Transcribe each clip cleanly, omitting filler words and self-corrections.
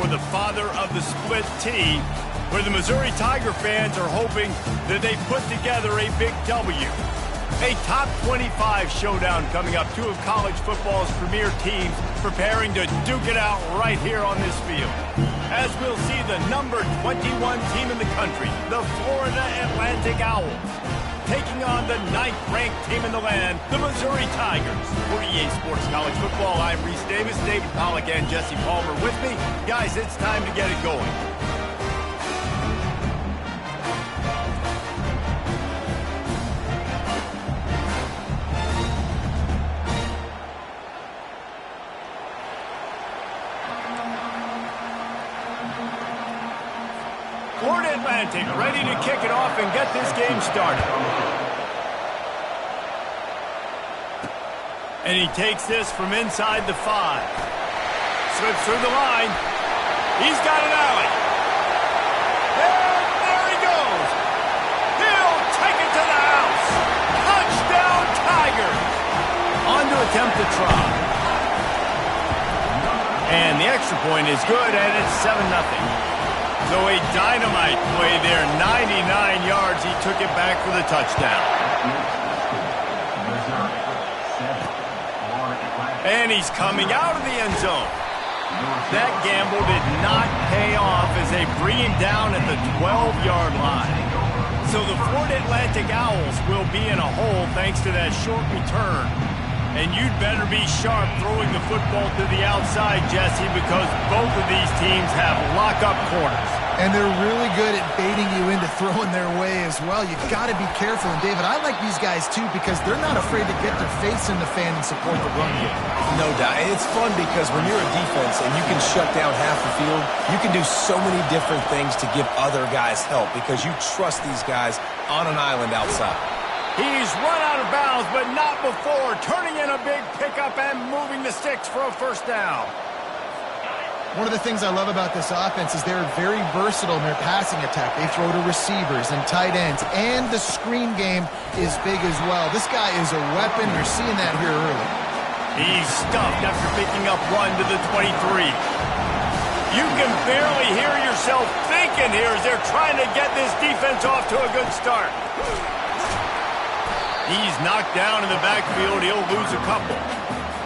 for the father of the split T, where the Missouri Tiger fans are hoping that they put together a big W. A top 25 showdown coming up. Two of college football's premier teams preparing to duke it out right here on this field. As we'll see the number 21 team in the country, the Florida Atlantic Owls, taking on the 9th-ranked team in the land, the Missouri Tigers. For EA Sports College Football, I'm Reese Davis, David Pollack, and Jesse Palmer with me. Guys, it's time to get it going. Florida Atlantic ready to kick it off and get this game started. And he takes this from inside the 5. Slips through the line. He's got an alley. And there he goes. He'll take it to the house. Touchdown, Tigers. On to attempt the try. And the extra point is good, and it's 7-0. So a dynamite play there, 99 yards. He took it back for the touchdown. And he's coming out of the end zone. That gamble did not pay off as they bring him down at the 12-yard line. So the Florida Atlantic Owls will be in a hole thanks to that short return. And you'd better be sharp throwing the football to the outside, Jesse, because both of these teams have lock-up corners. And they're really good at baiting you into throwing their way as well. You've got to be careful. And, David, I like these guys, too, because they're not afraid to get their face in the fan and support the run game. No doubt. And it's fun because when you're a defense and you can shut down half the field, you can do so many different things to give other guys help because you trust these guys on an island outside. He's run out of bounds, but not before turning in a big pickup and moving the sticks for a first down. One of the things I love about this offense is they're very versatile in their passing attack. They throw to receivers and tight ends, and the screen game is big as well. This guy is a weapon. You're seeing that here early. He's stuffed after picking up one to the 23. You can barely hear yourself thinking here as they're trying to get this defense off to a good start. He's knocked down in the backfield. He'll lose a couple.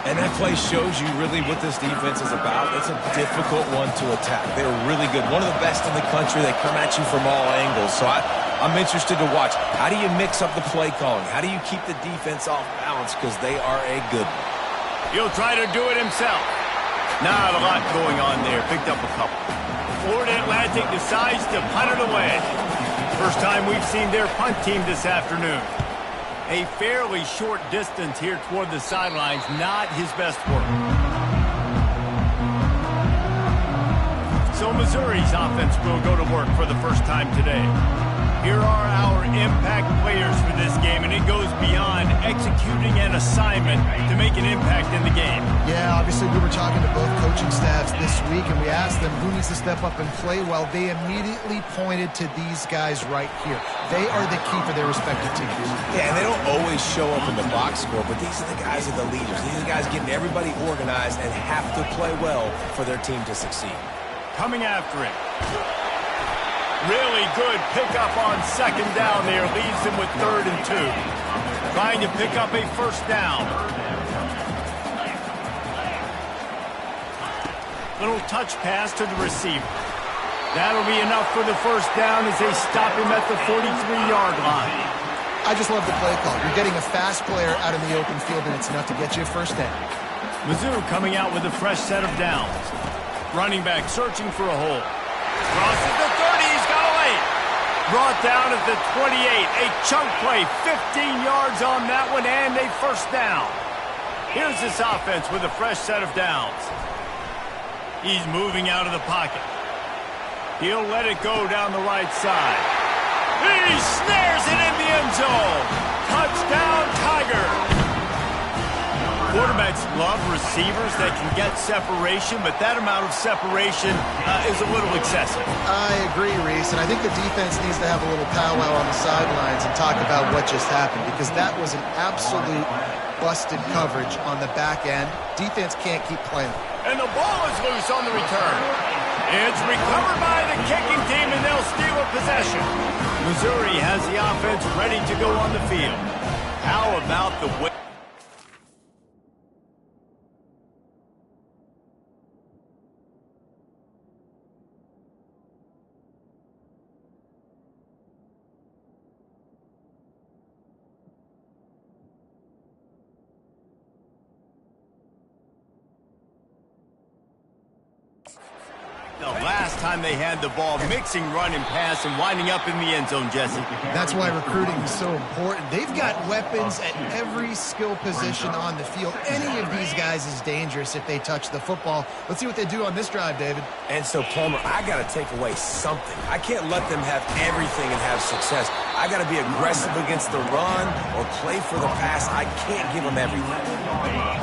And that play shows you really what this defense is about. It's a difficult one to attack. They're really good. One of the best in the country. They come at you from all angles. So I'm interested to watch. How do you mix up the play calling? How do you keep the defense off balance? Because they are a good one. He'll try to do it himself. Not a lot going on there. Picked up a couple. Florida Atlantic decides to punt it away. First time we've seen their punt team this afternoon. A fairly short distance here toward the sidelines, not his best work. So Missouri's offense will go to work for the first time today. Here are our impact players for this game, and it goes beyond executing an assignment to make an impact in the game. Yeah, obviously we were talking to both coaching staffs this week, and we asked them who needs to step up and play well. They immediately pointed to these guys right here. They are the key for their respective teams. Yeah, and they don't always show up in the box score, but these are the guys that are the leaders. These are the guys getting everybody organized and have to play well for their team to succeed. Coming after it. Really good pickup on second down there. Leaves him with 3rd and 2. Trying to pick up a first down. Little touch pass to the receiver. That'll be enough for the first down as they stop him at the 43-yard line. I just love the play call. You're getting a fast player out in the open field, and it's enough to get you a first down. Mizzou coming out with a fresh set of downs. Running back searching for a hole. Crosses the 30. He's got a lane. Brought down at the 28. A chunk play. 15 yards on that one and a first down. Here's this offense with a fresh set of downs. He's moving out of the pocket. He'll let it go down the right side. He snares it in the end zone. Touchdown, Tiger. Quarterbacks love receivers that can get separation, but that amount of separation is a little excessive. I agree, Reese, and I think the defense needs to have a little powwow on the sidelines and talk about what just happened, because that was an absolute busted coverage on the back end. Defense can't keep playing. And the ball is loose on the return. It's recovered by the kicking team, and they'll steal a possession. Missouri has the offense ready to go on the field. How about the way? The last time they had the ball, mixing run and pass and winding up in the end zone, Jesse. That's why recruiting is so important. They've got weapons at every skill position on the field. Any of these guys is dangerous if they touch the football. Let's see what they do on this drive, David. And so, Palmer, I got to take away something. I can't let them have everything and have success. I got to be aggressive against the run or play for the pass. I can't give them everything.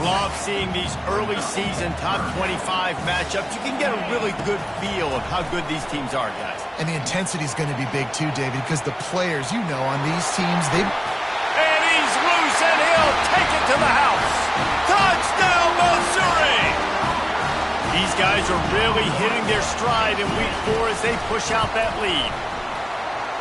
Love seeing these early season top 25 matchups. You can get a really good feel of how good these teams are, guys. And the intensity is going to be big too, David, because the players, you know, on these teams, they... And he's loose, and he'll take it to the house. Touchdown, Missouri! These guys are really hitting their stride in week 4 as they push out that lead.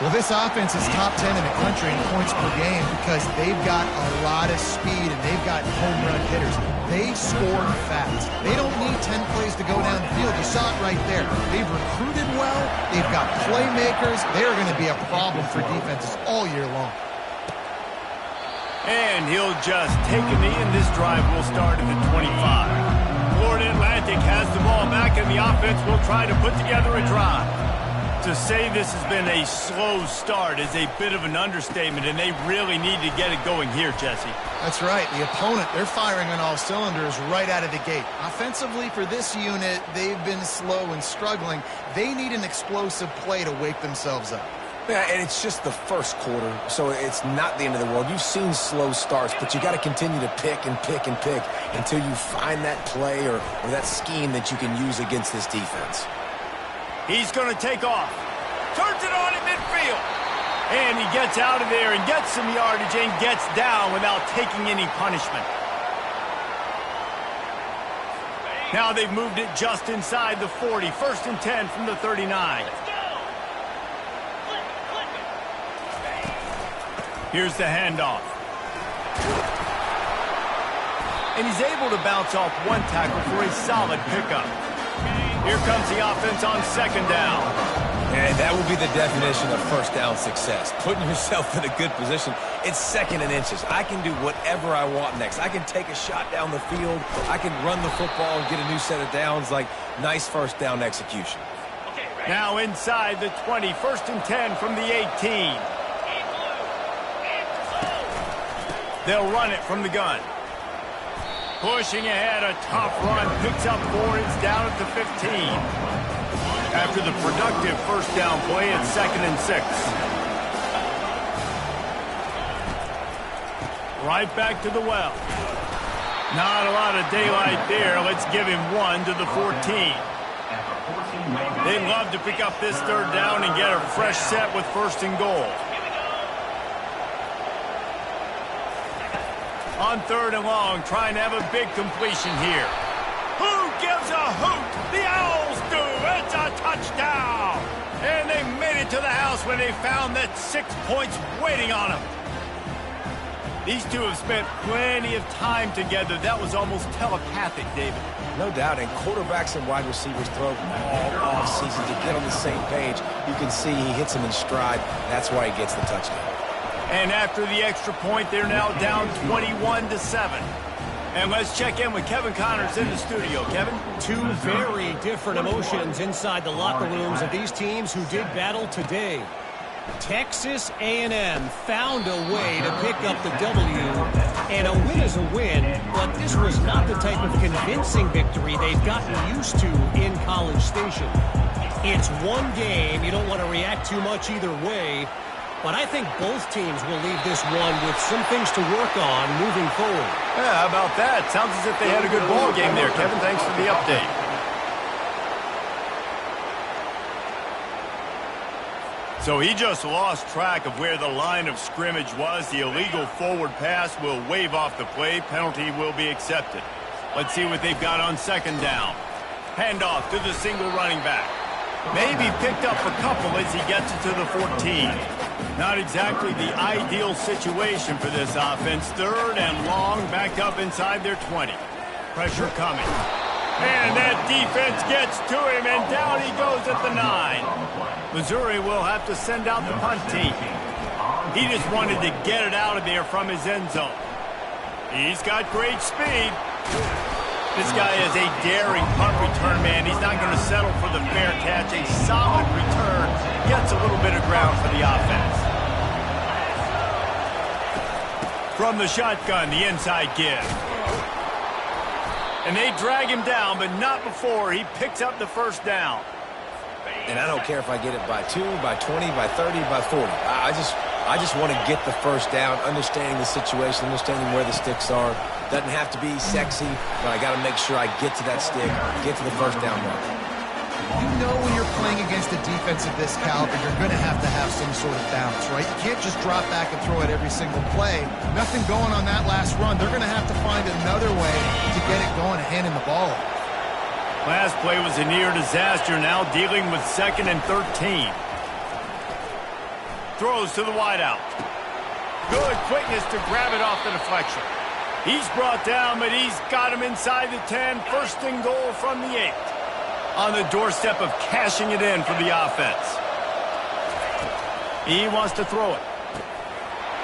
Well, this offense is top 10 in the country in points per game because they've got a lot of speed and they've got home run hitters. They score fast. They don't need 10 plays to go down the field. You saw it right there. They've recruited well. They've got playmakers. They're going to be a problem for defenses all year long. And he'll just take a knee, and this drive will start at the 25. Florida Atlantic has the ball back, and the offense will try to put together a drive. To say this has been a slow start is a bit of an understatement, and they really need to get it going here, Jesse. That's right. The opponent, they're firing on all cylinders right out of the gate. Offensively for this unit, they've been slow and struggling. They need an explosive play to wake themselves up. Yeah, and it's just the first quarter, so it's not the end of the world. You've seen slow starts, but you got to continue to pick and pick and pick until you find that play or that scheme that you can use against this defense. He's going to take off. Turns it on in midfield. And he gets out of there and gets some yardage and gets down without taking any punishment. Now they've moved it just inside the 40. 1st and 10 from the 39. Here's the handoff. And he's able to bounce off one tackle for a solid pickup. Here comes the offense on 2nd down. And that will be the definition of first down success. Putting yourself in a good position. It's 2nd and inches. I can do whatever I want next. I can take a shot down the field. I can run the football and get a new set of downs. Like, nice first down execution. Now inside the 20. 1st and 10 from the 18. They'll run it from the gun. Pushing ahead, a tough run, picks up 4, it's down at the 15. After the productive first down play, it's 2nd and 6. Right back to the well. Not a lot of daylight there. Let's give him 1 to the 14. They'd love to pick up this 3rd down and get a fresh set with 1st and goal. On 3rd and long, trying to have a big completion here. Who gives a hoot? The Owls do. It's a touchdown. And they made it to the house when they found that 6 points waiting on them. These two have spent plenty of time together. That was almost telepathic, David. No doubt, and quarterbacks and wide receivers throw all off season to get on the same page. You can see he hits them in stride. That's why he gets the touchdown. And after the extra point, they're now down 21-7. And let's check in with Kevin Connors in the studio. Kevin? Two very different emotions inside the locker rooms of these teams who did battle today. Texas A&M found a way to pick up the W, and a win is a win, but this was not the type of convincing victory they've gotten used to in College Station. It's one game. You don't want to react too much either way. But I think both teams will leave this one with some things to work on moving forward. Yeah, how about that? Sounds as if they had a good ball game there, Kevin. Thanks for the update. So he just lost track of where the line of scrimmage was. The illegal forward pass will wave off the play. Penalty will be accepted. Let's see what they've got on 2nd down. Handoff to the single running back. Maybe picked up a couple as he gets it to the 14. Not exactly the ideal situation for this offense. 3rd and long, backed up inside their 20. Pressure coming. And that defense gets to him, and down he goes at the 9. Missouri will have to send out the punt team. He just wanted to get it out of there from his end zone. He's got great speed. This guy is a daring punt return man. He's not going to settle for the fair catch. A solid return. Gets a little bit of ground for the offense. From the shotgun, the inside give. And they drag him down, but not before he picks up the first down. And I don't care if I get it by 2, by 20, by 30, by 40. I just want to get the first down, understanding the situation, understanding where the sticks are. Doesn't have to be sexy, but I got to make sure I get to that stick, get to the first down mark. You know when you're playing against a defense of this caliber, you're going to have some sort of bounce, right? You can't just drop back and throw it every single play. Nothing going on that last run. They're going to have to find another way to get it going and handing the ball. Last play was a near disaster, now dealing with 2nd and 13. Throws to the wideout. Good quickness to grab it off the deflection. He's brought down, but he's got him inside the 10. 1st and goal from the 8. On the doorstep of cashing it in for the offense. He wants to throw it.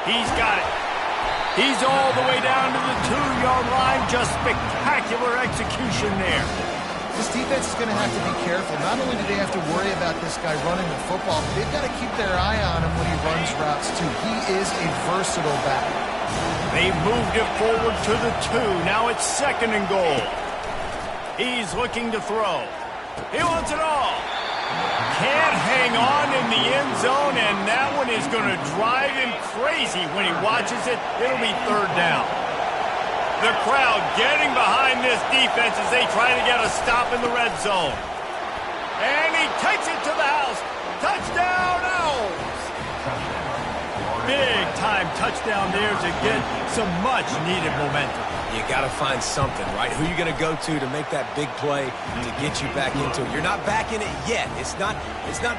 He's got it. He's all the way down to the 2-yard line. Just spectacular execution there. This defense is going to have to be careful. Not only do they have to worry about this guy running the football, but they've got to keep their eye on him when he runs routes too. He is a versatile back. They moved it forward to the 2. Now it's 2nd and goal. He's looking to throw. He wants it all. Can't hang on in the end zone, and that one is going to drive him crazy when he watches it. It'll be 3rd down. The crowd getting behind this defense as they try to get a stop in the red zone. And he takes it to the house. Touchdown, Owls! Big-time touchdown there to get some much-needed momentum. You got to find something, right? Who are you going to go to make that big play to get you back into it? You're not back in it yet. It's not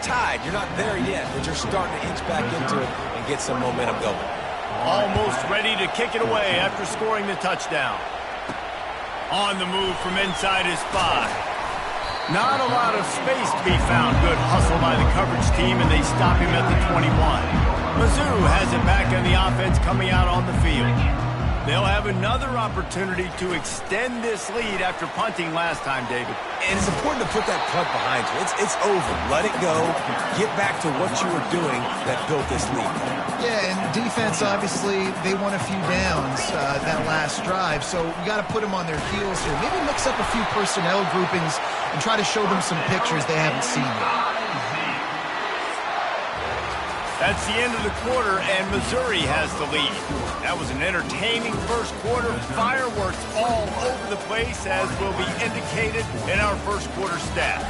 tied. You're not there yet, but you're starting to inch back into it and get some momentum going. Almost ready to kick it away after scoring the touchdown. On the move from inside his 5. Not a lot of space to be found. Good hustle by the coverage team, and they stop him at the 21. Mizzou has it back on the offense coming out on the field. They'll have another opportunity to extend this lead after punting last time, David. And it's important to put that punt behind you. It's over. Let it go. Get back to what you were doing that built this lead. Yeah, and defense, obviously, they won a few downs that last drive, so you got to put them on their heels here. Maybe mix up a few personnel groupings and try to show them some pictures they haven't seen yet. That's the end of the quarter, and Missouri has the lead. That was an entertaining first quarter. Fireworks all over the place, as will be indicated in our first quarter stats.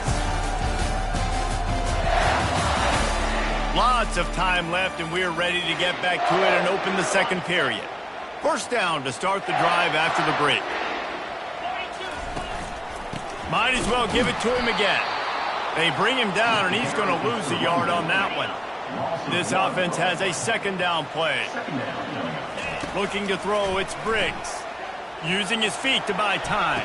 Lots of time left, and we're ready to get back to it and open the second period. First down to start the drive after the break. Might as well give it to him again. They bring him down, and he's going to lose a yard on that one. This offense has a 2nd down play. Looking to throw, it's Briggs. Using his feet to buy time.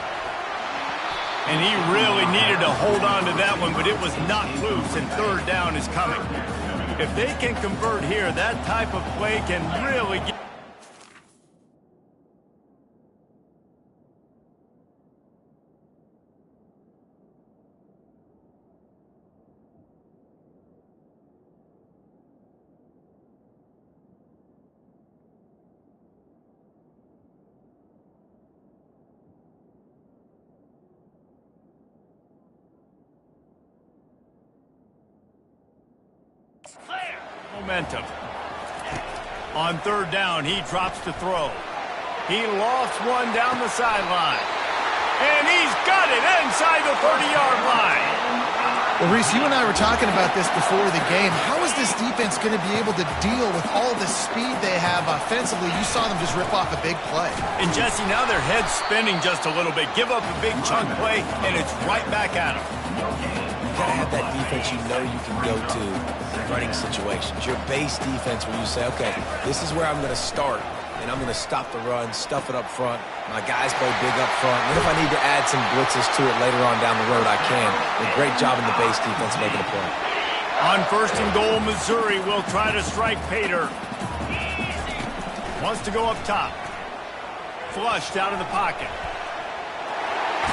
And he really needed to hold on to that one, but it was knocked loose, and 3rd down is coming. If they can convert here, that type of play can really get... momentum. On 3rd down, he drops to throw. He lofts one down the sideline. And he's got it inside the 30-yard line. Well, Reese, you and I were talking about this before the game. How is this defense going to be able to deal with all the speed they have offensively? You saw them just rip off a big play. And Jesse, now their head's spinning just a little bit. Give up a big chunk play, and it's right back at them. You got to have that defense you know you can go to in running situations. Your base defense where you say, okay, this is where I'm going to start, and I'm going to stop the run, stuff it up front. My guys play big up front. And if I need to add some blitzes to it later on down the road, I can. A great job in the base defense making a play. On 1st and goal, Missouri will try to strike Pater. Wants to go up top. Flushed out of the pocket.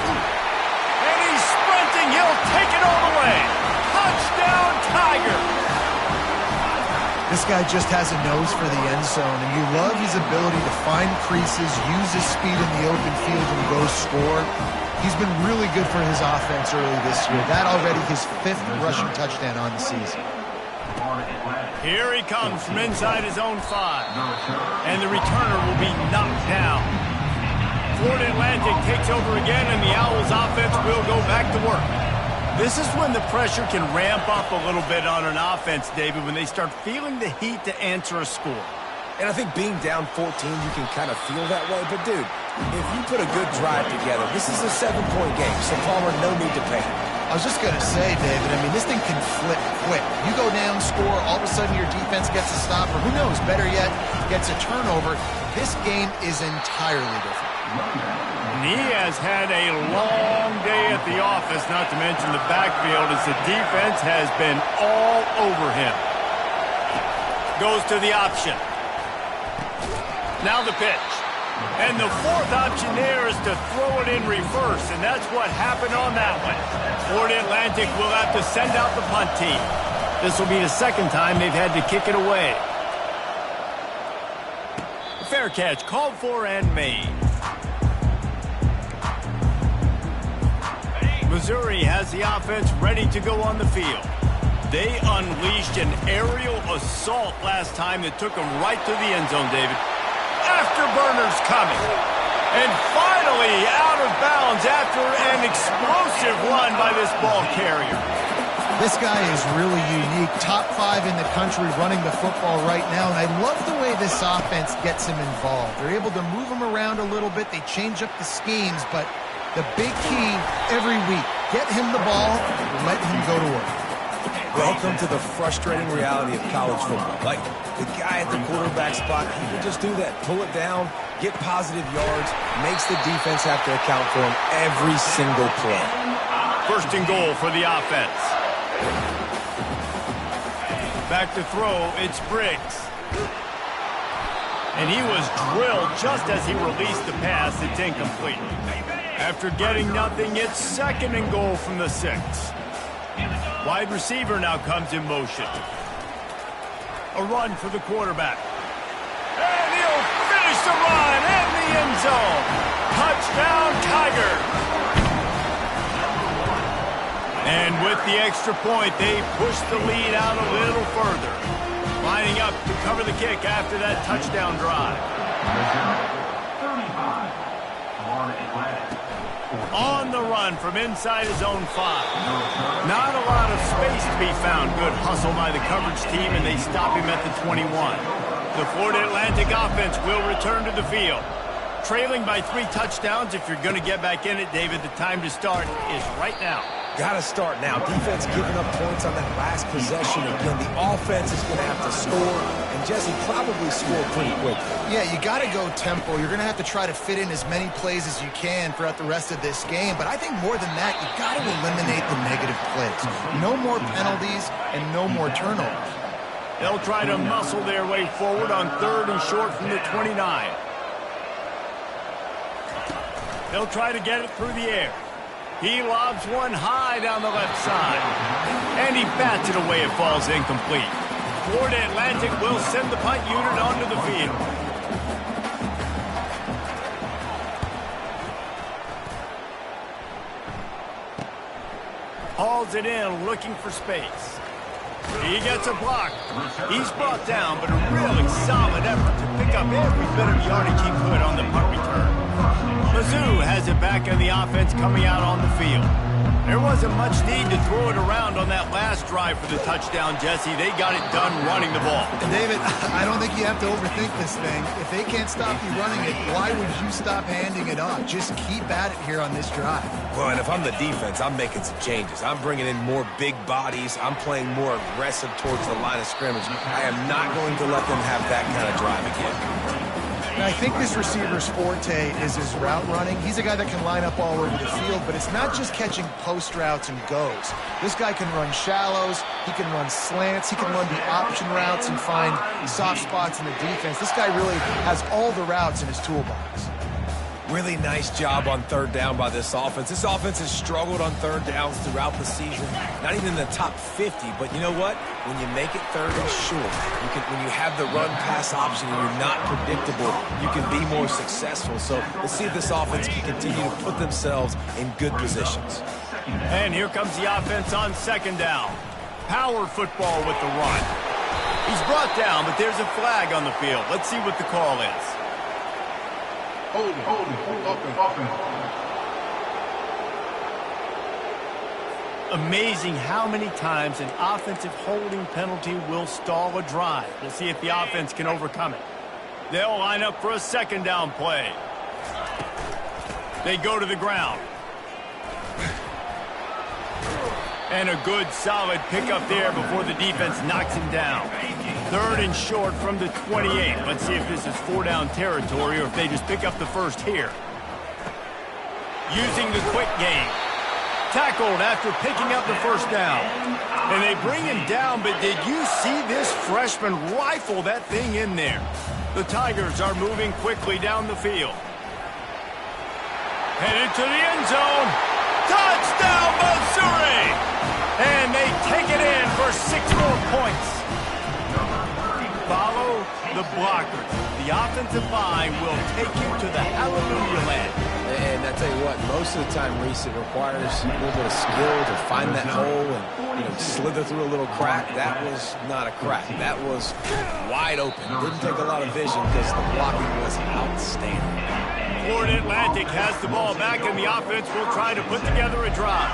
And he's sprinting. He'll take it all the way. Touchdown, Tiger. This guy just has a nose for the end zone, and you love his ability to find creases, use his speed in the open field, and go score. He's been really good for his offense early this year. That already his 5th rushing touchdown on the season. Here he comes from inside his own 5. And the returner will be knocked down. Florida Atlantic takes over again, and the Owls offense will go back to work. This is when the pressure can ramp up a little bit on an offense, David, when they start feeling the heat to answer a score. And I think being down 14, you can kind of feel that way. But, dude, if you put a good drive together, this is a 7-point game, so Palmer, no need to panic. I was just going to say, David, I mean, this thing can flip quick. You go down, score, all of a sudden your defense gets a stop, or who knows, better yet, gets a turnover. This game is entirely different. And he has had a long day at the office, not to mention the backfield, as the defense has been all over him. Goes to the option. Now the pitch. And the 4th option there is to throw it in reverse, and that's what happened on that one. Florida Atlantic will have to send out the punt team. This will be the 2nd time they've had to kick it away. Fair catch, called for and made. Missouri has the offense ready to go on the field. They unleashed an aerial assault last time that took them right to the end zone, David. Afterburners coming. And finally out of bounds after an explosive run by this ball carrier. This guy is really unique. Top 5 in the country running the football right now, and I love the way this offense gets him involved. They're able to move him around a little bit. They change up the schemes, but the big key every week, get him the ball, let him go to work. Welcome to the frustrating reality of college football. Like, the guy at the quarterback spot, he can just do that. Pull it down, get positive yards, makes the defense have to account for him every single play. 1st and goal for the offense. Back to throw, it's Briggs. And he was drilled just as he released the pass. It's incomplete. After getting nothing, it's 2nd and goal from the 6. Wide receiver now comes in motion. A run for the quarterback. And he'll finish the run in the end zone. Touchdown, Tiger. And with the extra point, they push the lead out a little further. Lining up to cover the kick after that touchdown drive. On the run from inside his own 5. Not a lot of space to be found. Good hustle by the coverage team, and they stop him at the 21. The Florida Atlantic offense will return to the field. Trailing by 3 touchdowns. If you're going to get back in it, David, the time to start is right now. Got to start now. Defense giving up points on that last possession. Again, the offense is going to have to score, and Jesse probably score pretty quickly. Yeah, you got to go tempo. You're going to have to try to fit in as many plays as you can throughout the rest of this game. But I think more than that, you got to eliminate the negative plays. No more penalties and no more turnovers. They'll try to muscle their way forward on 3rd and short from the 29. They'll try to get it through the air. He lobs one high down the left side. And he bats it away. It falls incomplete. Florida Atlantic will send the punt unit onto the field. Hauls it in, looking for space. He gets a block. He's brought down, but a really solid effort to pick up every bit of yardage he could on the punt return. Mizzou has it back in the offense coming out on the field. There wasn't much need to throw it around on that last drive for the touchdown, Jesse. They got it done running the ball. And David, I don't think you have to overthink this thing. If they can't stop you running it, why would you stop handing it off? Just keep at it here on this drive. Well, and if I'm the defense, I'm making some changes. I'm bringing in more big bodies. I'm playing more aggressive towards the line of scrimmage. I am not going to let them have that kind of drive again. And I think this receiver's forte is his route running. He's a guy that can line up all over the field, but it's not just catching post routes and goes. This guy can run shallows, he can run slants, he can run the option routes and find soft spots in the defense. This guy really has all the routes in his toolbox. Really nice job on third down by this offense. This offense has struggled on third downs throughout the season. Not even in the top 50, but you know what? When you make it third and short, when you have the run-pass option and you're not predictable, you can be more successful. So let's see if this offense can continue to put themselves in good positions. And here comes the offense on second down. Power football with the run. He's brought down, but there's a flag on the field. Let's see what the call is. Amazing how many times an offensive holding penalty will stall a drive. We'll see if the offense can overcome it. They'll line up for a second down play. They go to the ground. And a good, solid pickup there before the defense knocks him down. Third and short from the 28. Let's see if this is four-down territory or if they just pick up the first here. Using the quick game. Tackled after picking up the first down. And they bring him down, but did you see this freshman rifle that thing in there? The Tigers are moving quickly down the field. Headed to the end zone. Touchdown, Missouri! And they take it in for 6 more points. Follow the blockers. The offensive line will take you to the hallelujah land. And I tell you what, most of the time, Reese, it requires a little bit of skill to find that hole and slither through a little crack. That was not a crack. That was wide open. Didn't take a lot of vision because the blocking was outstanding. Florida Atlantic has the ball back, and the offense will try to put together a drive.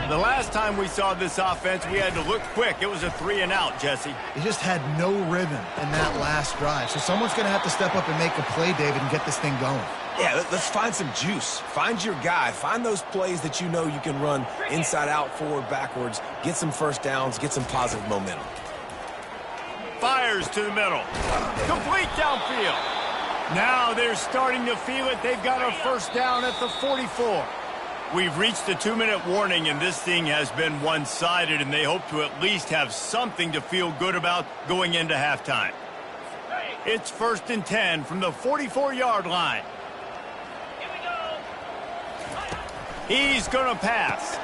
The last time we saw this offense, we had to look quick. It was a 3-and-out, Jesse. He just had no rhythm in that last drive. So someone's going to have to step up and make a play, David, and get this thing going. Yeah, let's find some juice. Find your guy. Find those plays that you know you can run inside out, forward, backwards. Get some first downs. Get some positive momentum. Fires to the middle. Complete downfield. Now they're starting to feel it. They've got a first down at the 44. We've reached the 2-minute warning, and this thing has been one-sided, and they hope to at least have something to feel good about going into halftime. It's 1st and 10 from the 44-yard line. He's going to pass.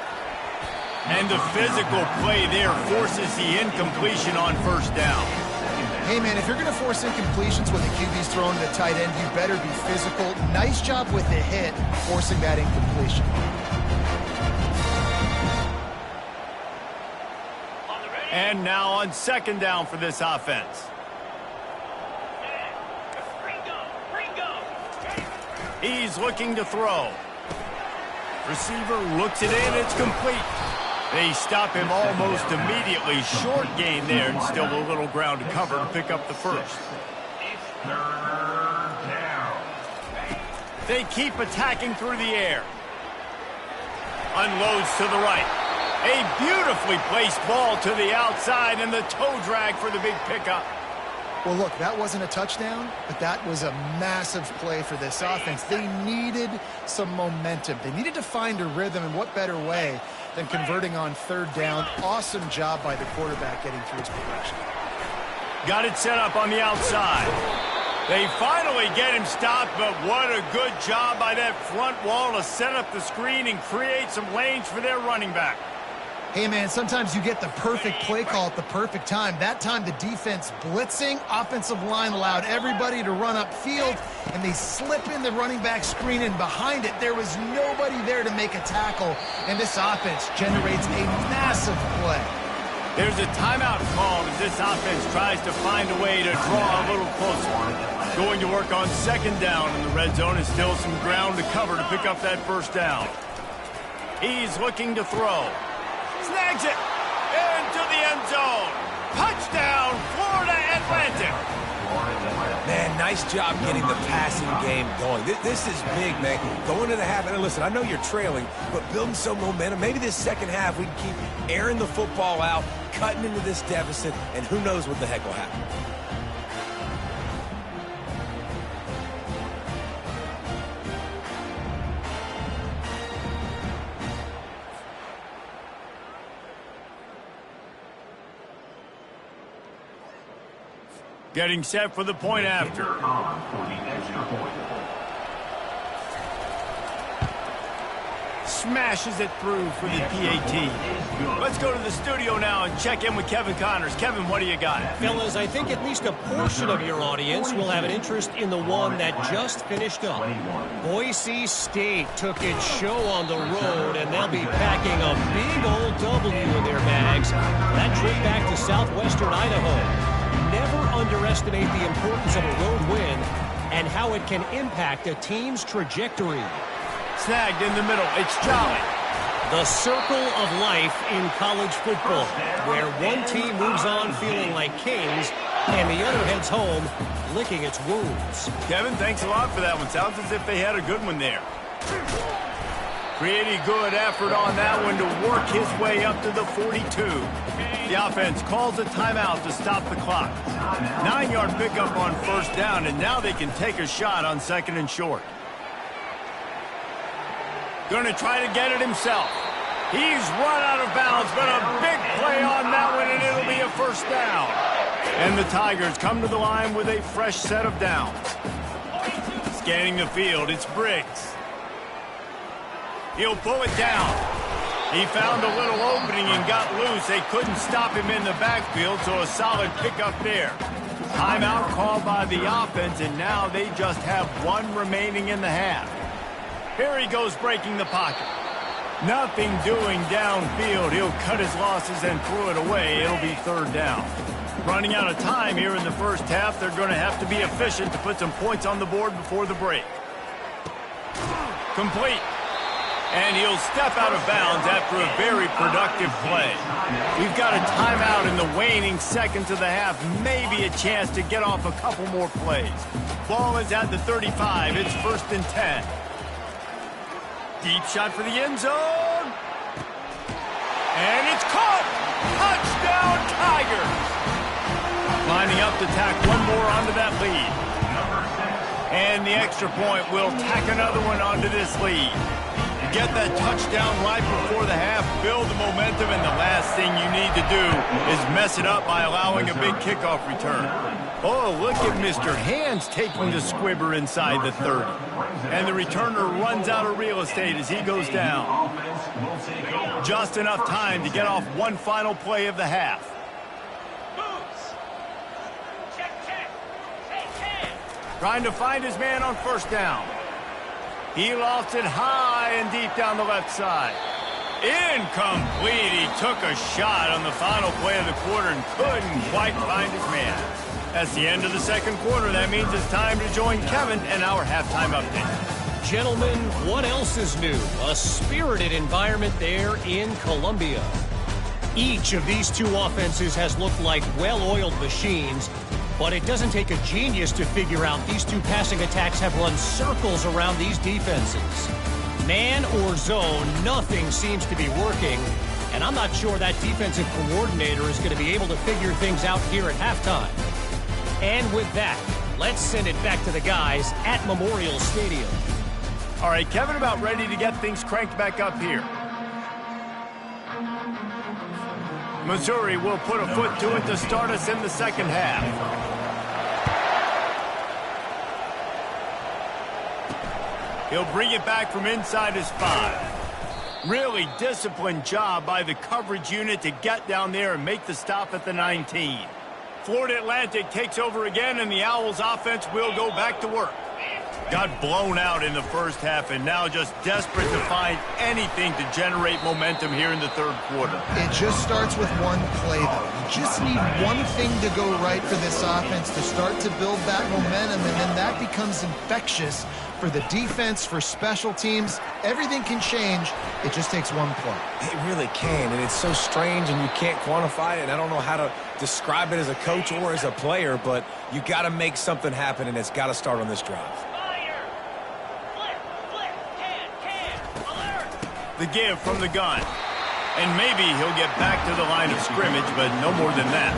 And the physical play there forces the incompletion on first down. Hey, man, if you're going to force incompletions when the QB's thrown to the tight end, you better be physical. Nice job with the hit, forcing that incompletion. And now on second down for this offense. He's looking to throw. Receiver looks it in. It's complete. They stop him almost immediately. Short gain there, and still a little ground to cover to pick up the first. They keep attacking through the air. Unloads to the right. A beautifully placed ball to the outside, and the toe drag for the big pickup. Well, look, that wasn't a touchdown, but that was a massive play for this offense. They needed some momentum. They needed to find a rhythm, and what better way than converting on third down. Awesome job by the quarterback getting through his progression. Got it set up on the outside. They finally get him stopped, but what a good job by that front wall to set up the screen and create some lanes for their running back. Hey, man, sometimes you get the perfect play call at the perfect time. That time the defense blitzing, offensive line allowed everybody to run upfield, and they slip in the running back screen, and behind it there was nobody there to make a tackle, and this offense generates a massive play. There's a timeout called as this offense tries to find a way to draw a little closer. Going to work on second down in the red zone is still some ground to cover to pick up that first down. He's looking to throw. Snags it into the end zone. Touchdown, Florida Atlantic. Man, nice job getting the passing game going. This is big, man. Going to the half, and listen, I know you're trailing, but building some momentum. Maybe this second half we can keep airing the football out, cutting into this deficit, and who knows what the heck will happen. Getting set for the point after. Smashes it through for the PAT. Let's go to the studio now and check in with Kevin Connors. Kevin, what do you got? Fellas, I think at least a portion of your audience will have an interest in the one that just finished up. Boise State took its show on the road, and they'll be packing a big old W in their bags. That trip back to southwestern Idaho. Never underestimate the importance of a road win and how it can impact a team's trajectory. Snagged in the middle. It's Jolly. The circle of life in college football, where one team moves on feeling like kings and the other heads home licking its wounds. Kevin, thanks a lot for that one. Sounds as if they had a good one there. Pretty good effort on that one to work his way up to the 42. The offense calls a timeout to stop the clock. 9-yard pickup on first down, and now they can take a shot on second and short. Going to try to get it himself. He's run out of bounds, but a big play on that one, and it'll be a first down. And the Tigers come to the line with a fresh set of downs. Scanning the field, it's Briggs. He'll pull it down. He found a little opening and got loose. They couldn't stop him in the backfield, so a solid pickup there. Timeout called by the offense, and now they just have one remaining in the half. Here he goes breaking the pocket. Nothing doing downfield. He'll cut his losses and throw it away. It'll be third down. Running out of time here in the first half. They're going to have to be efficient to put some points on the board before the break. Complete. And he'll step out of bounds after a very productive play. We've got a timeout in the waning seconds of the half. Maybe a chance to get off a couple more plays. Ball is at the 35. It's first and 10. Deep shot for the end zone. And it's caught. Touchdown, Tigers. Lining up to tack one more onto that lead. And the extra point will tack another one onto this lead. Get that touchdown right before the half, build the momentum, and the last thing you need to do is mess it up by allowing a big kickoff return. Oh, look at Mr. Hands taking the squibber inside the 30. And the returner runs out of real estate as he goes down. Just enough time to get off one final play of the half. Trying to find his man on first down. He lost it high and deep down the left side. Incomplete. He took a shot on the final play of the quarter and couldn't quite find his man. That's the end of the second quarter. That means it's time to join Kevin and our halftime update. Gentlemen, what else is new? A spirited environment there in Columbia. Each of these two offenses has looked like well-oiled machines, but it doesn't take a genius to figure out these two passing attacks have run circles around these defenses. Man or zone, nothing seems to be working, and I'm not sure that defensive coordinator is going to be able to figure things out here at halftime. And with that, let's send it back to the guys at Memorial Stadium. All right, Kevin, about ready to get things cranked back up here. Missouri will put a foot to it to start us in the second half. He'll bring it back from inside his 5. Really disciplined job by the coverage unit to get down there and make the stop at the 19. Florida Atlantic takes over again, and the Owls offense will go back to work. Got blown out in the first half and now just desperate to find anything to generate momentum here in the third quarter. It just starts with one play, though. You just need one thing to go right for this offense to start to build that momentum, and then that becomes infectious for the defense, for special teams. Everything can change. It just takes one play. It really can, and it's so strange, and you can't quantify it, and I don't know how to describe it as a coach or as a player, but you got to make something happen, and it's got to start on this drive. The give from the gun. And maybe he'll get back to the line of scrimmage, but no more than that.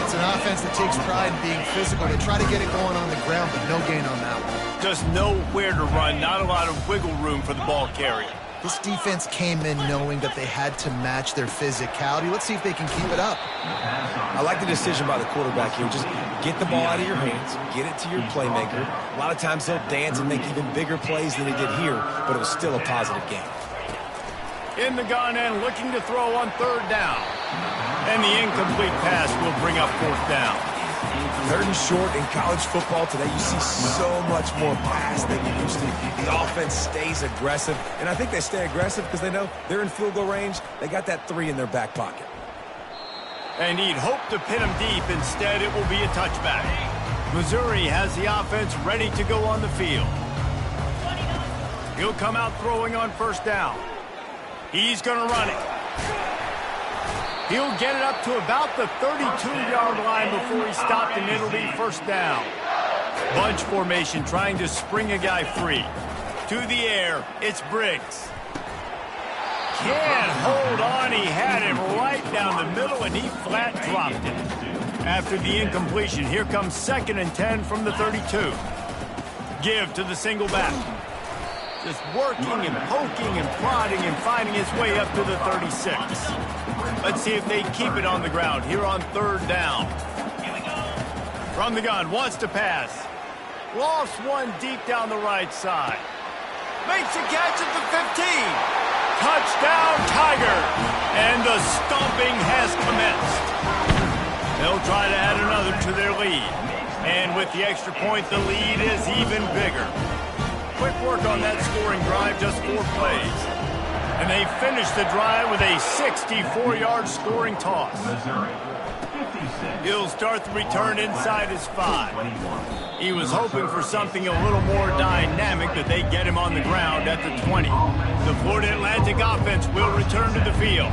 It's an offense that takes pride in being physical. They try to get it going on the ground, but no gain on that one. Just nowhere to run, not a lot of wiggle room for the ball carrier. This defense came in knowing that they had to match their physicality. Let's see if they can keep it up. I like the decision by the quarterback here. Just get the ball out of your hands, get it to your playmaker. A lot of times he'll dance and make even bigger plays than he did here, but it was still a positive game. In the gun and looking to throw on third down. And the incomplete pass will bring up fourth down. Third and short in college football today, you see so much more pass than you used to. The offense stays aggressive, and I think they stay aggressive because they know they're in field goal range. They got that 3 in their back pocket. And he'd hope to pin him deep. Instead, it will be a touchback. Missouri has the offense ready to go on the field. He'll come out throwing on first down. He's going to run it. He'll get it up to about the 32-yard line before he stopped, and it'll be first down. Bunch formation trying to spring a guy free. To the air, it's Briggs. Can't hold on. He had it right down the middle, and he flat dropped it. After the incompletion, here comes 2nd and 10 from the 32. Give to the single back. Just working and poking and prodding and finding his way up to the 36. Let's see if they keep it on the ground here on third down. From the gun, wants to pass. Lost one deep down the right side. Makes a catch at the 15. Touchdown, Tiger. And the stomping has commenced. They'll try to add another to their lead. And with the extra point, the lead is even bigger. Quick work on that scoring drive, just 4 plays. And they finish the drive with a 64-yard scoring toss. He'll start the return inside his 5. He was hoping for something a little more dynamic, but they get him on the ground at the 20. The Florida Atlantic offense will return to the field.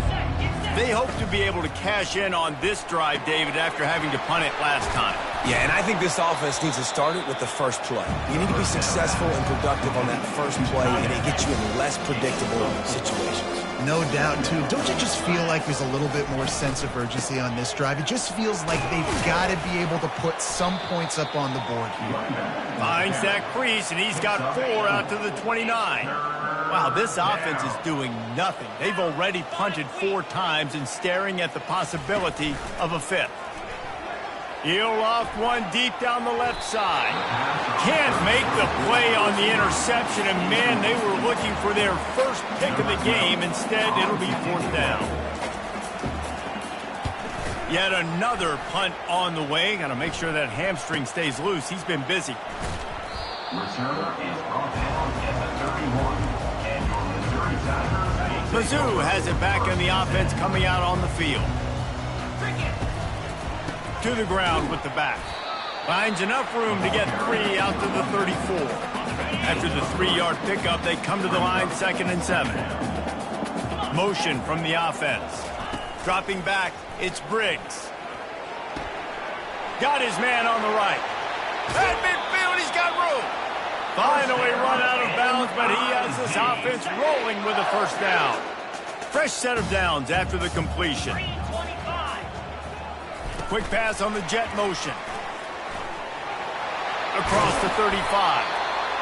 They hope to be able to cash in on this drive, David, after having to punt it last time. Yeah, and I think this offense needs to start it with the first play. You need to be successful and productive on that first play, and it gets you in less predictable situations. No doubt, too. Don't you just feel like there's a little bit more sense of urgency on this drive? It just feels like they've got to be able to put some points up on the board here. Finds that crease, and he's got 4 out to the 29. Wow, this offense is doing nothing. They've already punted 4 times and staring at the possibility of a 5th. He'll loft one deep down the left side. Can't make the play on the interception, and man, they were looking for their first pick of the game. Instead, it'll be 4th down. Yet another punt on the way. Got to make sure that hamstring stays loose. He's been busy. Mizzou has it back in the offense coming out on the field. To the ground with the back. Finds enough room to get 3 out to the 34. After the 3-yard pickup, they come to the line 2nd and 7. Motion from the offense. Dropping back, it's Briggs. Got his man on the right. At midfield, he's got room. Finally run out of bounds, but he has this offense rolling with a first down. Fresh set of downs after the completion. Quick pass on the jet motion. Across the 35.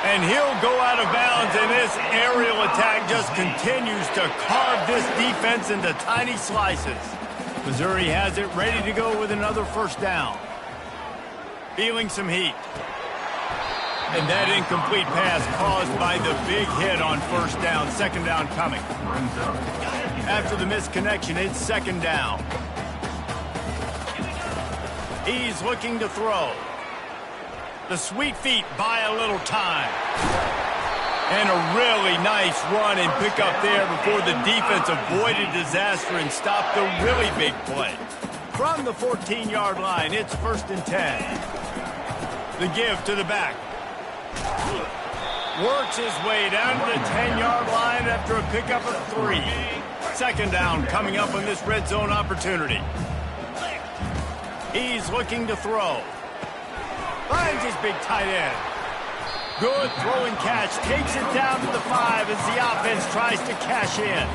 And he'll go out of bounds, and this aerial attack just continues to carve this defense into tiny slices. Missouri has it ready to go with another first down. Feeling some heat. And that incomplete pass caused by the big hit on first down. 2nd down coming. After the misconnection, it's 2nd down. He's looking to throw. The sweet feet buy a little time. And a really nice run and pick up there before the defense avoided disaster and stopped the really big play. From the 14-yard line, it's 1st and 10. The give to the back. Works his way down to the 10-yard line after a pickup of 3. 2nd down coming up on this red zone opportunity. He's looking to throw. Finds his big tight end. Good throwing catch. Takes it down to the 5 as the offense tries to cash in.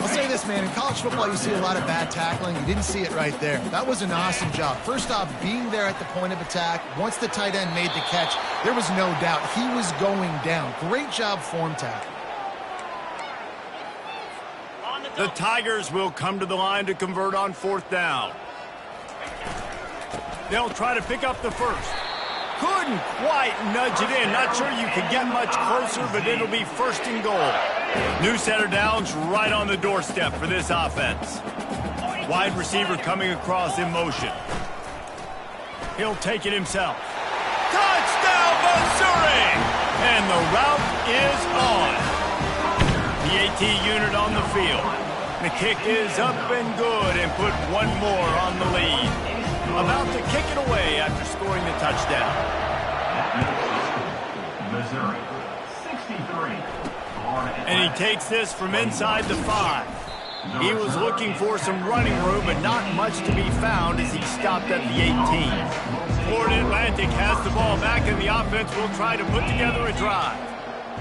I'll say this, man. In college football, you see a lot of bad tackling. You didn't see it right there. That was an awesome job. First off, being there at the point of attack. Once the tight end made the catch, there was no doubt he was going down. Great job form tackle. The Tigers will come to the line to convert on 4th down. They'll try to pick up the first. Couldn't quite nudge it in. Not sure you could get much closer, but it'll be 1st and goal. New center downs right on the doorstep for this offense. Wide receiver coming across in motion. He'll take it himself. Touchdown, Missouri! And the route is on. The AT unit on the field. The kick is up and good and put one more on the lead. About to kick it away after scoring the touchdown. Missouri, 63. And he takes this from inside the 5. He was looking for some running room, but not much to be found as he stopped at the 18. Florida Atlantic has the ball back, and the offense will try to put together a drive.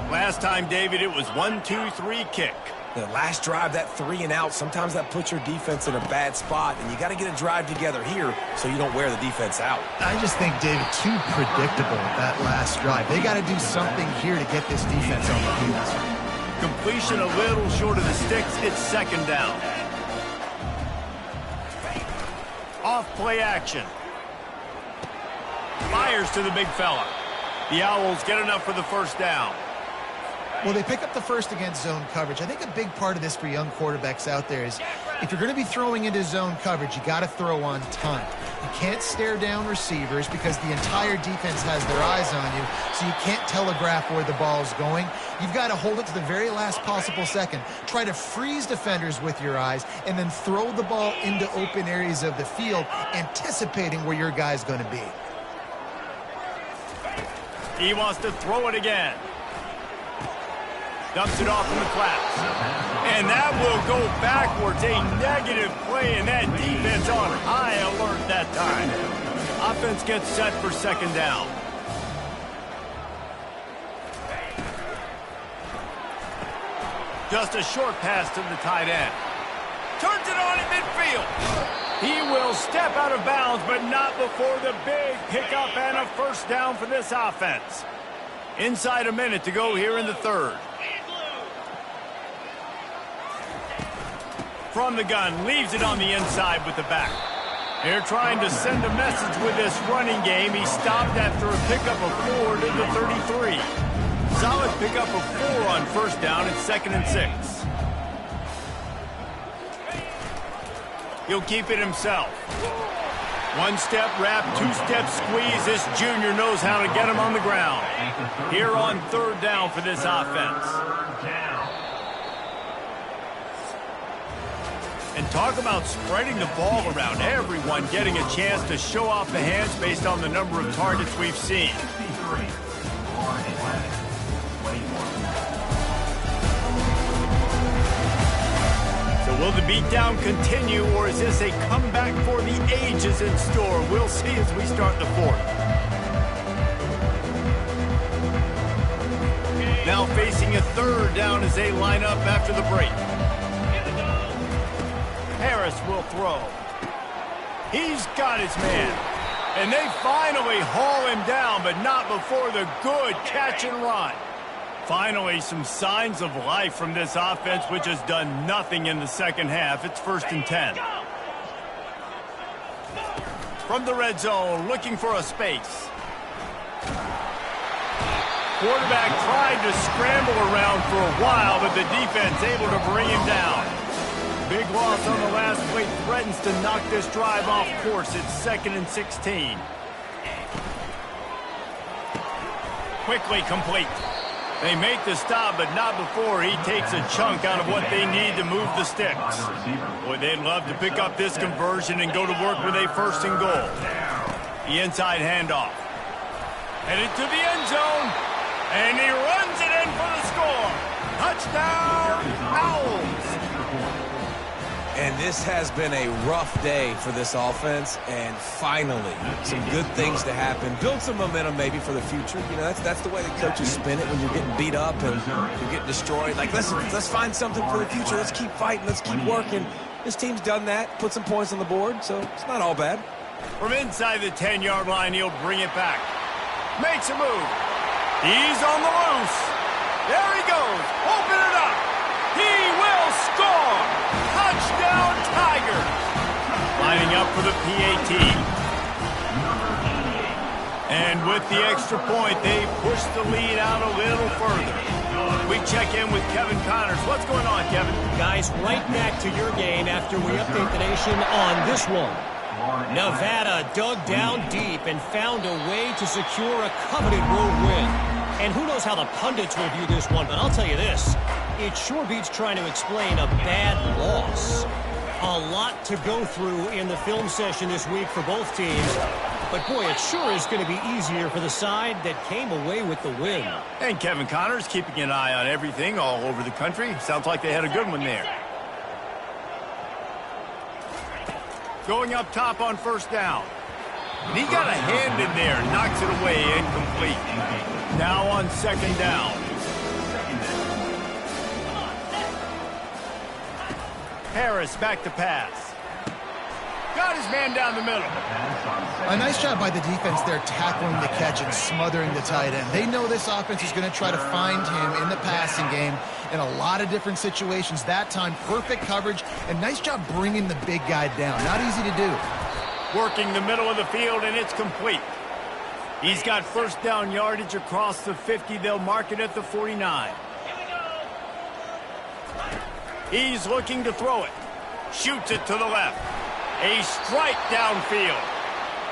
Last time, David, it was 1-2-3 kick. The last drive, that 3 and out, sometimes that puts your defense in a bad spot, and you got to get a drive together here so you don't wear the defense out. I just think, David, too predictable that last drive. They got to do something here to get this defense on the field. Completion a little short of the sticks. It's 2nd down. Off play action. Fires to the big fella. The Owls get enough for the 1st down. Well, they pick up the first against zone coverage. I think a big part of this for young quarterbacks out there is if you're going to be throwing into zone coverage, you got to throw on time. You can't stare down receivers because the entire defense has their eyes on you, so you can't telegraph where the ball is going. You've got to hold it to the very last possible second. Try to freeze defenders with your eyes and then throw the ball into open areas of the field, anticipating where your guy's going to be. He wants to throw it again. Dumps it off in the flats. And that will go backwards. A negative play, and that defense on high alert that time. Offense gets set for 2nd down. Just a short pass to the tight end. Turns it on in midfield. He will step out of bounds, but not before the big pickup and a 1st down for this offense. Inside a minute to go here in the 3rd. From the gun, leaves it on the inside with the back. They're trying to send a message with this running game. He stopped after a pickup of 4 to the 33. Solid pickup of 4 on 1st down and 2nd and 6. He'll keep it himself. 1-step wrap, 2-step squeeze. This junior knows how to get him on the ground. Here on 3rd down for this offense. And talk about spreading the ball around. Everyone getting a chance to show off the hands based on the number of targets we've seen. So will the beatdown continue, or is this a comeback for the ages in store? We'll see as we start the 4th. Now facing a 3rd down as they line up after the break. Harris will throw. He's got his man. And they finally haul him down, but not before the good catch and run. Finally, some signs of life from this offense, which has done nothing in the 2nd half. It's 1st and 10. From the red zone, looking for a space. Quarterback tried to scramble around for a while, but the defense able to bring him down. Big loss on the last play threatens to knock this drive off course. It's 2nd and 16. Quickly complete. They make the stop, but not before he takes a chunk out of what they need to move the sticks. Boy, they'd love to pick up this conversion and go to work with a first and goal. The inside handoff. Headed to the end zone, and he runs it in for the score. Touchdown, Owls. And this has been a rough day for this offense, and finally, some good things to happen. Build some momentum maybe for the future. You know, that's the way the coaches spin it when you're getting beat up and you're getting destroyed. Like, let's find something for the future. Let's keep fighting. Let's keep working. This team's done that, put some points on the board, so it's not all bad. From inside the 10-yard line, he'll bring it back. Makes a move. He's on the loose. There he goes. Open it up. He will score. Touchdown, Tigers. Lining up for the PAT. And with the extra point, they push the lead out a little further. We check in with Kevin Connors. What's going on, Kevin? Guys, right back to your game after we update the nation on this one. Nevada dug down deep and found a way to secure a coveted road win. And who knows how the pundits will view this one, but I'll tell you this. It sure beats trying to explain a bad loss. A lot to go through in the film session this week for both teams. But, boy, it sure is going to be easier for the side that came away with the win. And Kevin Connors keeping an eye on everything all over the country. Sounds like they had a good one there. Going up top on first down. And he got a hand in there, knocks it away, incomplete. Now on second down. Harris back to pass. Got his man down the middle. A nice job by the defense there tackling the catch and smothering the tight end. They know this offense is going to try to find him in the passing game in a lot of different situations. That time, perfect coverage, and nice job bringing the big guy down. Not easy to do. Working the middle of the field, and it's complete. He's got first down yardage across the 50. They'll mark it at the 49. He's looking to throw it. Shoots it to the left. A strike downfield.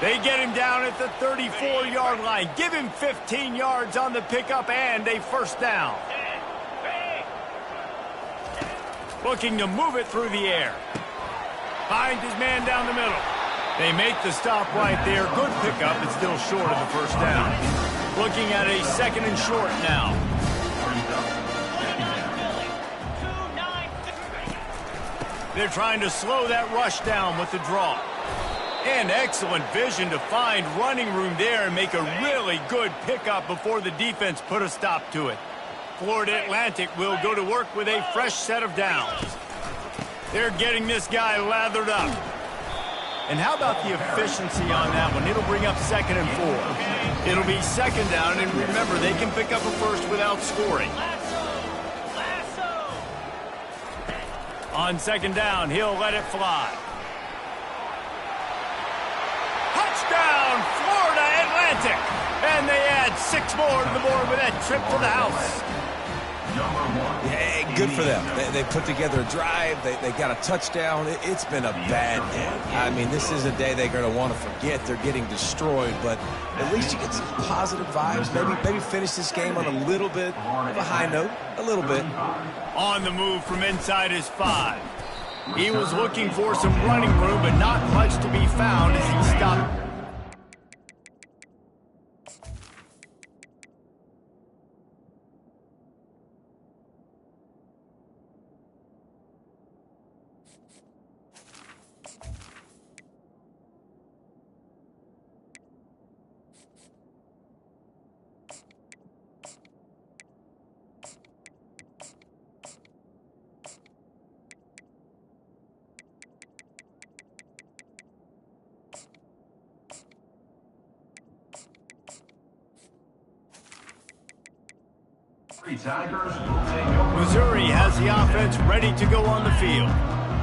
They get him down at the 34-yard line. Give him 15 yards on the pickup and a first down. Looking to move it through the air. Finds his man down the middle. They make the stop right there. Good pickup. It's still short of the first down. Looking at a second and short now. They're trying to slow that rush down with the draw. And excellent vision to find running room there and make a really good pickup before the defense put a stop to it. Florida Atlantic will go to work with a fresh set of downs. They're getting this guy lathered up. And how about the efficiency on that one? It'll bring up second and 4. It'll be second down, and remember, they can pick up a first without scoring. On second down, he'll let it fly. Touchdown, Florida Atlantic! And they add 6 more to the board with that trip to the house. Yeah, good for them. They put together a drive. They got a touchdown. It's been a bad day. I mean, this is a day they're going to want to forget. They're getting destroyed, but at least you get some positive vibes. Maybe finish this game on a little bit of a high note. A little bit. On the move from inside his 5. He was looking for some running room, but not much to be found as he stopped. Missouri has the offense ready to go on the field.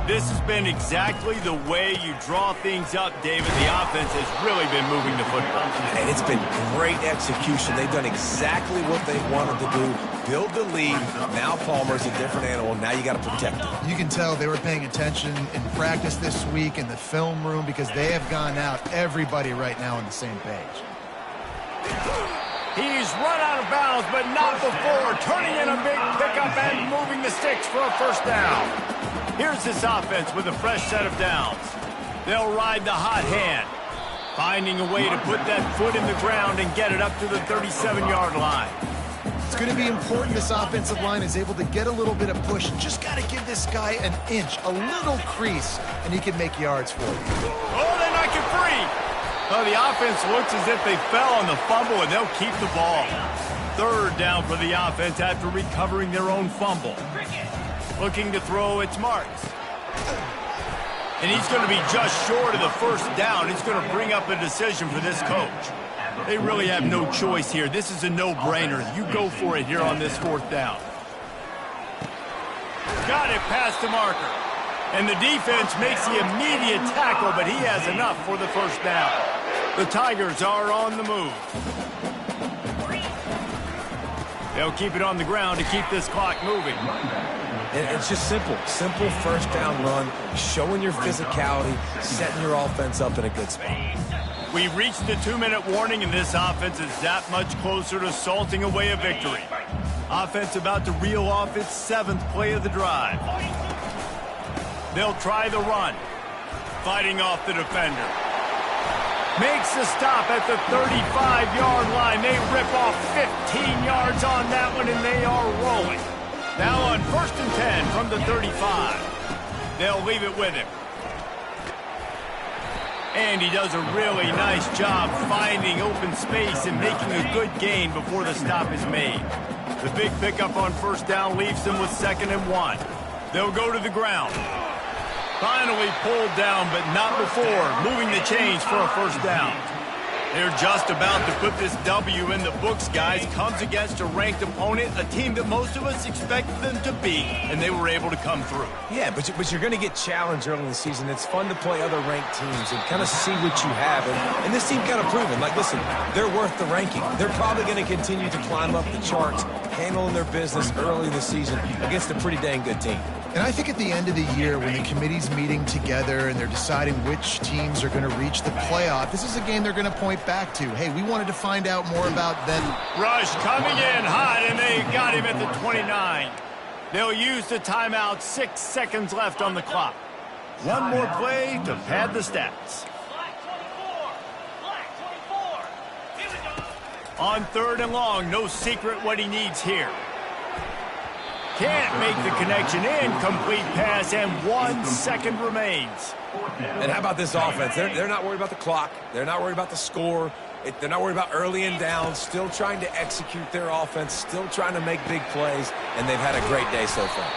This has been exactly the way you draw things up, David. The offense has really been moving the football. And it's been great execution. They've done exactly what they wanted to do. Build the lead. Now Palmer's a different animal. Now you got to protect him. You can tell they were paying attention in practice this week in the film room because they have gone out everybody right now on the same page. He's run out of bounds, but not before turning in a big pickup and moving the sticks for a first down. Here's this offense with a fresh set of downs. They'll ride the hot hand, finding a way to put that foot in the ground and get it up to the 37-yard line. It's going to be important this offensive line is able to get a little bit of push. Just got to give this guy an inch, a little crease, and he can make yards for you. Oh, they knock it free. Oh, the offense looks as if they fell on the fumble, and they'll keep the ball. Third down for the offense after recovering their own fumble. Looking to throw, it's Marks. And he's going to be just short of the first down. It's going to bring up a decision for this coach. They really have no choice here. This is a no-brainer. You go for it here on this fourth down. Got it past the marker. And the defense makes the immediate tackle, but he has enough for the first down. The Tigers are on the move. They'll keep it on the ground to keep this clock moving. It's just simple. Simple first down run, showing your physicality, setting your offense up in a good spot. We've reached the 2-minute warning, and this offense is that much closer to salting away a victory. Offense about to reel off its 7th play of the drive. They'll try the run. Fighting off the defender. Makes the stop at the 35-yard line. They rip off 15 yards on that one, and they are rolling. Now on 1st and 10 from the 35. They'll leave it with him. And he does a really nice job finding open space and making a good gain before the stop is made. The big pickup on first down leaves them with 2nd and 1. They'll go to the ground. Finally pulled down, but not before moving the chains for a first down. They're just about to put this W in the books, guys. Comes against a ranked opponent, a team that most of us expected them to beat, and they were able to come through. Yeah, but you're going to get challenged early in the season. It's fun to play other ranked teams and kind of see what you have. And this team kind of proven, like, listen, they're worth the ranking. They're probably going to continue to climb up the charts, handling their business early in the season against a pretty dang good team. And I think at the end of the year, when the committee's meeting together and they're deciding which teams are going to reach the playoff, this is a game they're going to point back to. Hey, we wanted to find out more about them. Rush coming in hot, and they got him at the 29. They'll use the timeout. 6 seconds left on the clock. One more play to pad the stats. On 3rd and long, no secret what he needs here. Can't make the connection. Incomplete pass, and 1 second remains. And how about this offense? They're not worried about the clock. They're not worried about the score. They're not worried about early and down. Still trying to execute their offense. Still trying to make big plays. And they've had a great day so far.